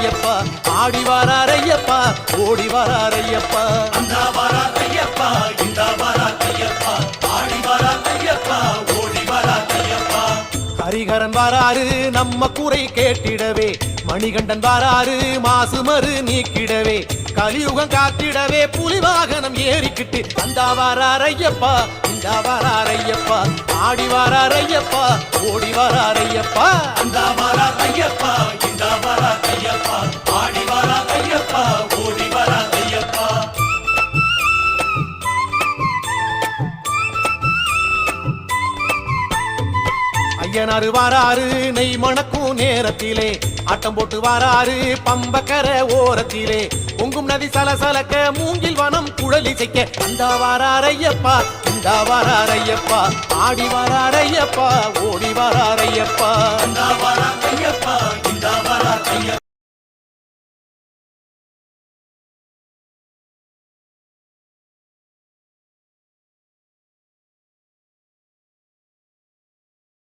ஐயப்பா ஆடி வரார் ஐயப்பா ஓடி வரார் ஐயப்பா அந்த வரார் ஐயப்பா இந்த வரார் ஐயப்பா ஆடி வரார் ஐயப்பா ஓடி வரார் ஐயப்பா ஹரிகரன் வராரு நம்ம குறை கேட்டிடவே மணிகண்டன் வராரு மாசுமறு நீக்கிடவே கலியுகம் காத்திடவே புலி வாகனம் ஏறிக்கிட்டு அந்த வரார் ஐயப்பா இந்த வரார் ஐயப்பா ஆடி வரார் ஐயப்பா ஓடி வரார் ஐயப்பா அந்த வரார் ஐயப்பா இந்த வரார் ஐயப்பா ஆடி வரார் ஐயப்பா ஓடி வரார் ஐயப்பா ஐயனாரு வாராரு நெய் மணக்கும் நேரத்திலே ஆட்டம் போட்டு வாராரு பம்பக்கர ஓரத்திலே பொங்கும் நதி சலசலக்க மூங்கில் வனம் குழலிசைக்க அந்த வாரார் ஐயப்பா இந்த வாரார் ஐயப்பா ஆடி வரார் ஐயப்பா ஓடி வரார் ஐயப்பா அந்த வரார் ஐயப்பா இந்த வரார் ஐயப்பா